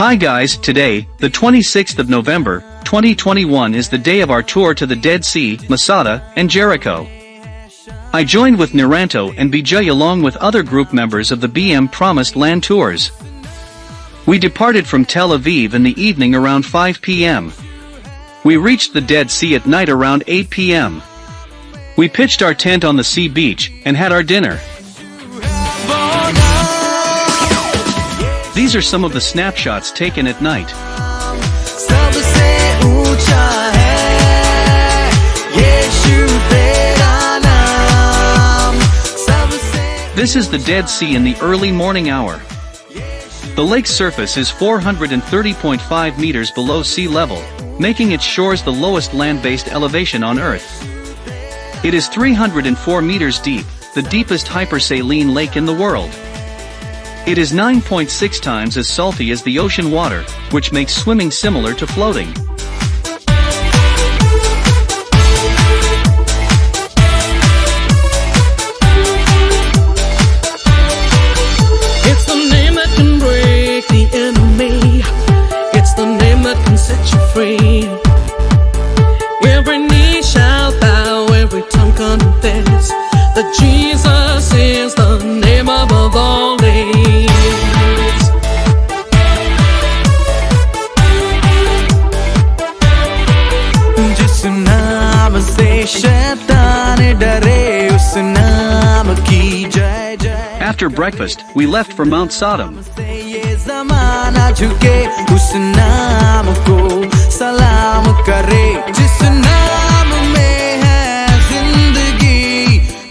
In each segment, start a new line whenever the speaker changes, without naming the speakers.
Hi guys, today, the 26th of November, 2021 is the day of our tour to the Dead Sea, Masada, and Jericho. I joined with Niranto and Bijay along with other group members of the BM Promised Land Tours. We departed from Tel Aviv in the evening around 5 p.m. We reached the Dead Sea at night around 8 p.m. We pitched our tent on the sea beach and had our dinner. These are some of the snapshots taken at night. This is the Dead Sea in the early morning hour. The lake's surface is 430.5 meters below sea level, making its shores the lowest land-based elevation on Earth. It is 304 meters deep, the deepest hypersaline lake in the world. It is 9.6 times as salty as the ocean water, which makes swimming similar to floating.
It's the name that can break the enemy. It's the name that can set you free. Every knee shall bow, every tongue confess that Jesus is the name above all names. जिस नाम से शैतान डरे उस नाम की जय जय.
After breakfast, we left for Mount Sodom.
ये ज़माना झुके उस नाम को सलाम करे जिस नाम में है जिंदगी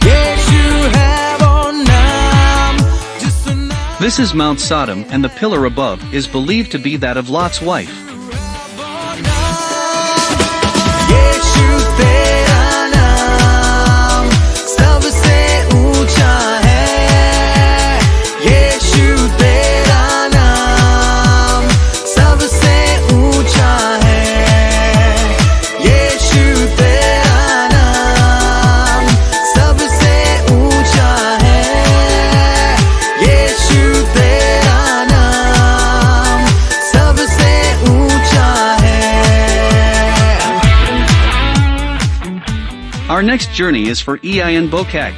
यीशु है वो नाम जिस नाम.
This is Mount Sodom, and the pillar above is believed to be that of Lot's wife.
यीशु तेरा नाम सबसे ऊंचा है. यीशु तेरा नाम सबसे ऊंचा है. यीशु तेरा नाम सबसे ऊंचा है. यीशु तेरा नाम सबसे ऊंचा है.
Our next journey is for Ein Bokak.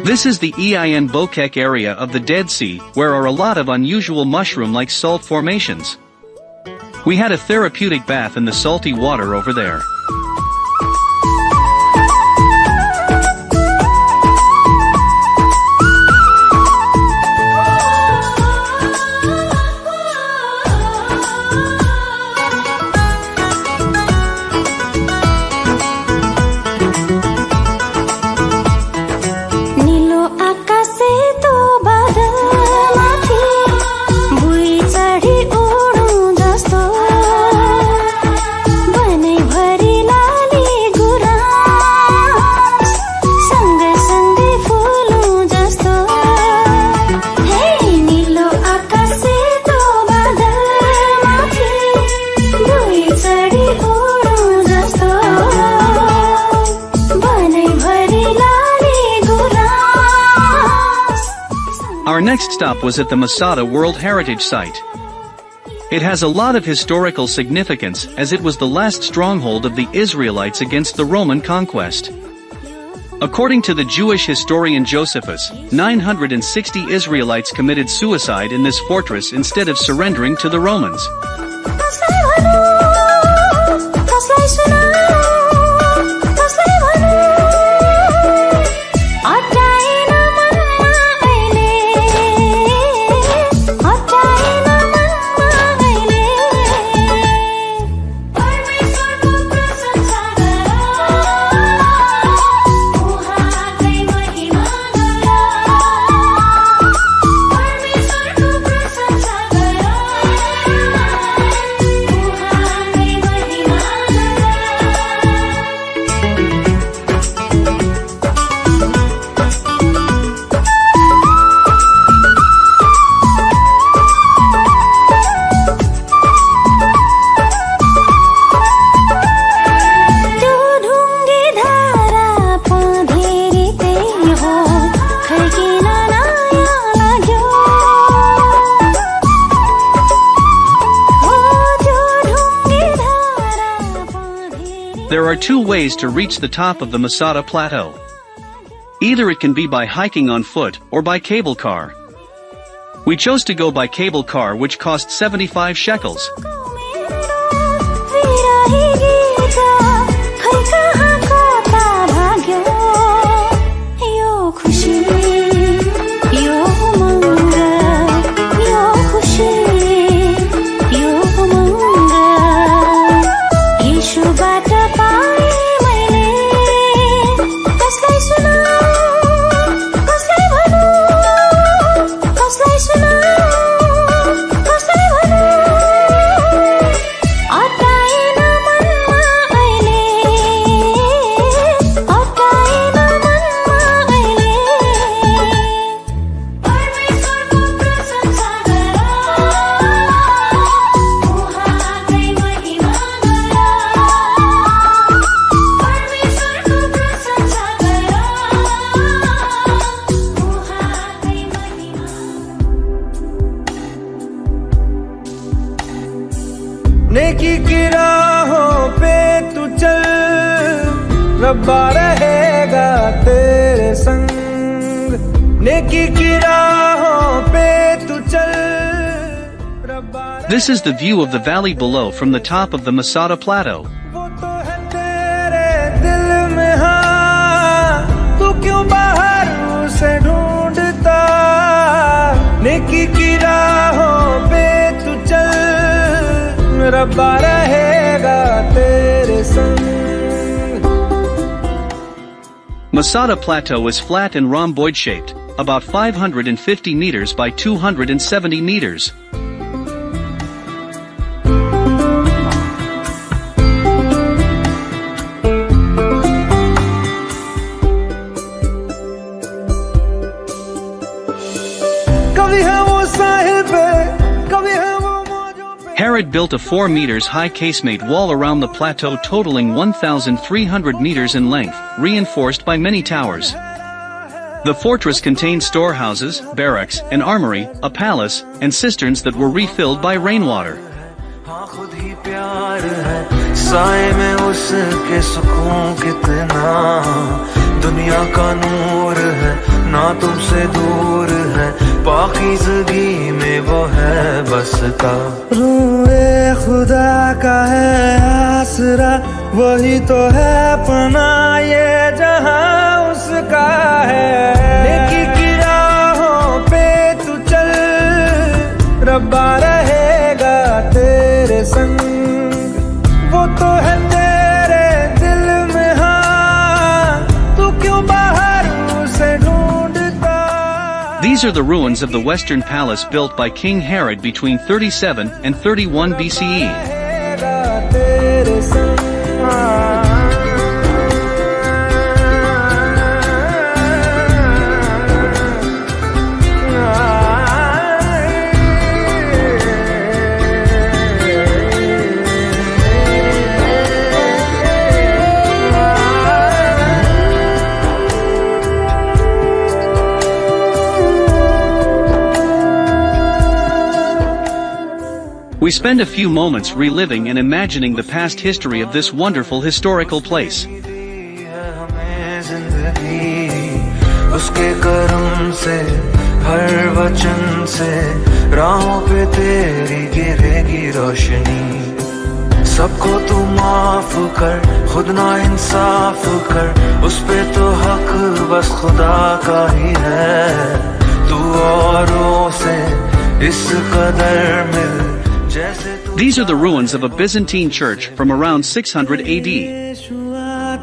This is the Ein Bokak area of the Dead Sea, where are a lot of unusual mushroom-like salt formations. We had a therapeutic bath in the salty water over there.
नीलो आकाशे तो बादलमाथि बुई चढी उडौँ जस्तो बनैभरि लाली गुराँस सँगै सँगै फुलौँ जस्तो. हे नीलो आकाशे तो बादलमाथि बुई चढी उडौँ जस्तो बनैभरि Lali Guras.
Our next stop was at the Masada World Heritage Site. It has a lot of historical significance, as it was the last stronghold of the Israelites against the Roman conquest. According to the Jewish historian Josephus, 960 Israelites committed suicide in this fortress instead of surrendering to the Romans.
कसलाई भनौँ कसलाई सुनाऊँ कसलाई भनौँ हटाएन मनमा अहिले हटाएन मनमा अहिले परमेश्वरको प्रशंसा गर उहाँकै महिमा गर परमेश्वरको प्रशंसा गर
There are two ways to reach the top of the Masada plateau. Either it can be by hiking on foot or by cable car. We chose to go by cable car, which cost 75 shekels.
नेकी की राहों पे तू चल, रब्बा रहेगा तेरे संग। नेकी की राहों पे तू चल, रब्बा।
This is the view of the valley below from the top of the Masada plateau.
वो तो है तेरे दिल में, हाँ, तू क्यों बाहर उसे ढूंढता। नेकी की राहों पे तू चल, रब्बा रहेगा तेरे संग।
Masada Plateau is flat and rhomboid shaped, about 550 meters by 270 meters.
कभी है वो साहिल पे, कभी है वो मौजों पे।
Herod built a 4 meters high casemate wall around the plateau totaling 1,300 meters in length, reinforced by many towers. The fortress contained storehouses, barracks, an armory, a palace, and cisterns that were refilled by rainwater.
हाँ खुद ही प्यार है, साए में उसके सुकून कितना। दुनिया का नूर है, ना तुमसे दूर है, पाकीज़गी में वो है बसता।
रूए खुदा का है आसरा, वही तो है पनाह ये जहां उसका है। नेकी की राहों पे तू चल, रब्बा रहेगा तेरे संग। वो तो है तेरे दिल में, हाँ, तू क्यों बाहर उसे ढूंढता।
These are the ruins of the Western Palace built by King Herod between 37 and 31 BCE.
रहेगा तेरे संग।
We spend a few moments reliving and imagining the past history of this wonderful historical place.
हमें जिंदगी उसके करम से, हर वचन से, राहों पे तेरी गिरेगी रोशनी। सबको तू माफ कर, खुद ना इंसाफ कर, उस पे तो हक बस खुदा का ही है। तू औरों से इस कदर मिल।
These are the ruins of a Byzantine church from around 600 AD.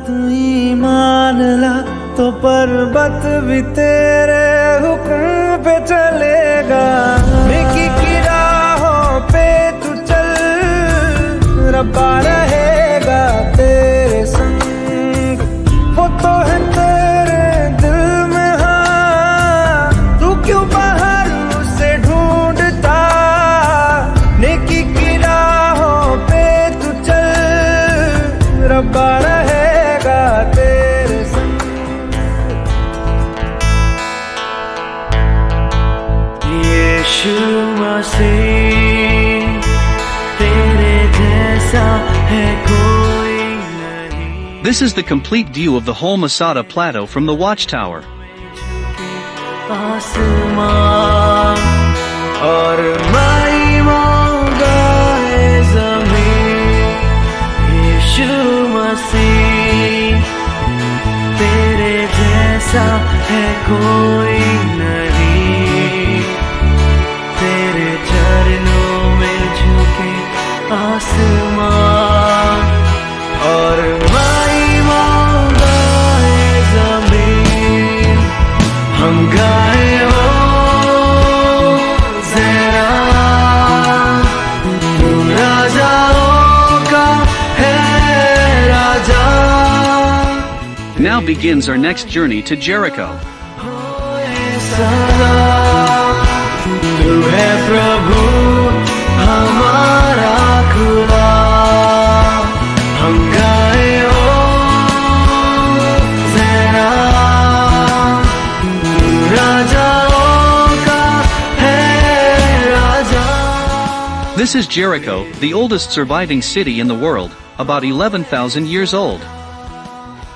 तू ईमान ला तो पर्वत भी तेरे हुक्म पे चलेगा। नेकी की राहों पे तू चल, रब्बा रहेगा तेरे संग। वो तो है तेरे दिल में, हाँ, तू क्यों बाहर उसे ढूंढता। नेकी की राहों पे तू चल, रब्बा रहेगा तेरे संग।
यीशु मसीह तेरे जैसा है कोई नहीं।
This is the complete view of the whole Masada plateau from the watchtower.
आसमां और मैं मांगा है ज़मीन यीशु मसीह तेरे जैसा है कोई नहीं तेरे चरणों में झुके आसमां और मैं मांगा है ज़मीन हम गाए हो ज़रा तू राजाओं का है राजा
Now begins our next journey to Jericho.
सदा तू है प्रभु हमारा खुदा हम गाए हो ज़रा तू राजाओं का है राजा
This is Jericho, the oldest surviving city in the world, about 11,000 years old.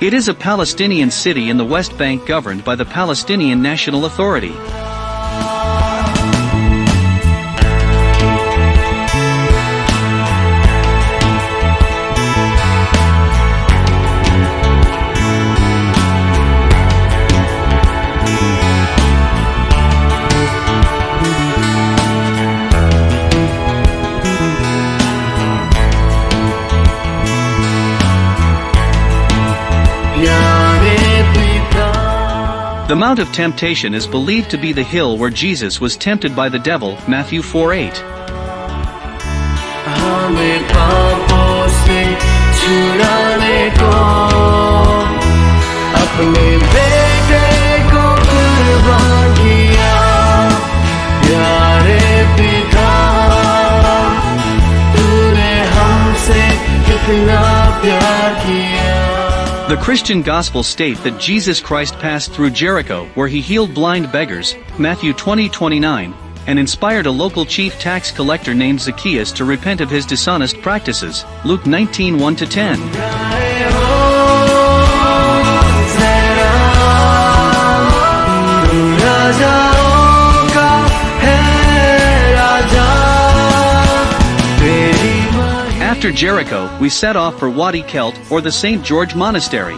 It is a Palestinian city in the West Bank governed by the Palestinian National Authority. The Mount of Temptation is believed to be the hill where Jesus was tempted by the devil, Matthew 4:8.
हमें पापों से छुड़ाने को अपने बेटे को कुर्बान किया प्यारे पिता तूने हमसे कितना प्यार किया The Christian Gospels state that Jesus Christ passed through Jericho where he healed blind beggars, Matthew 20:29, and inspired a local chief tax collector named Zacchaeus to repent of his dishonest practices, Luke 19:1-10. After Jericho, we set off for Wadi Kelt or the St. George Monastery.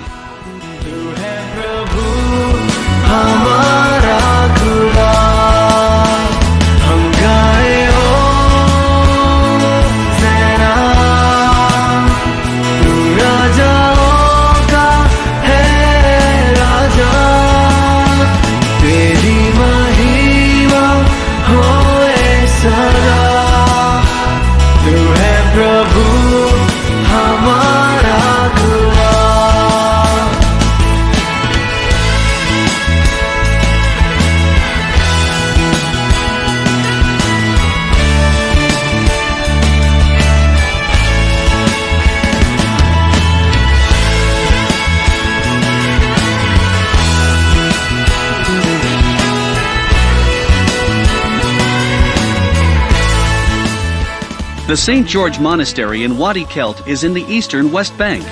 The St. George Monastery in Wadi Kelt is in the eastern West Bank.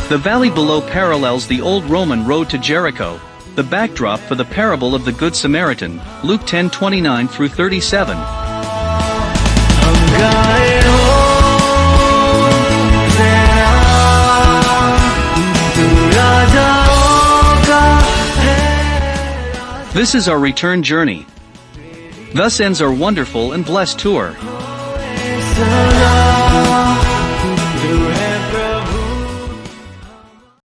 The valley below parallels the old Roman road to Jericho, the backdrop for the parable of the Good Samaritan, Luke 10:29-37. This is our return journey. Thus ends our wonderful and blessed tour.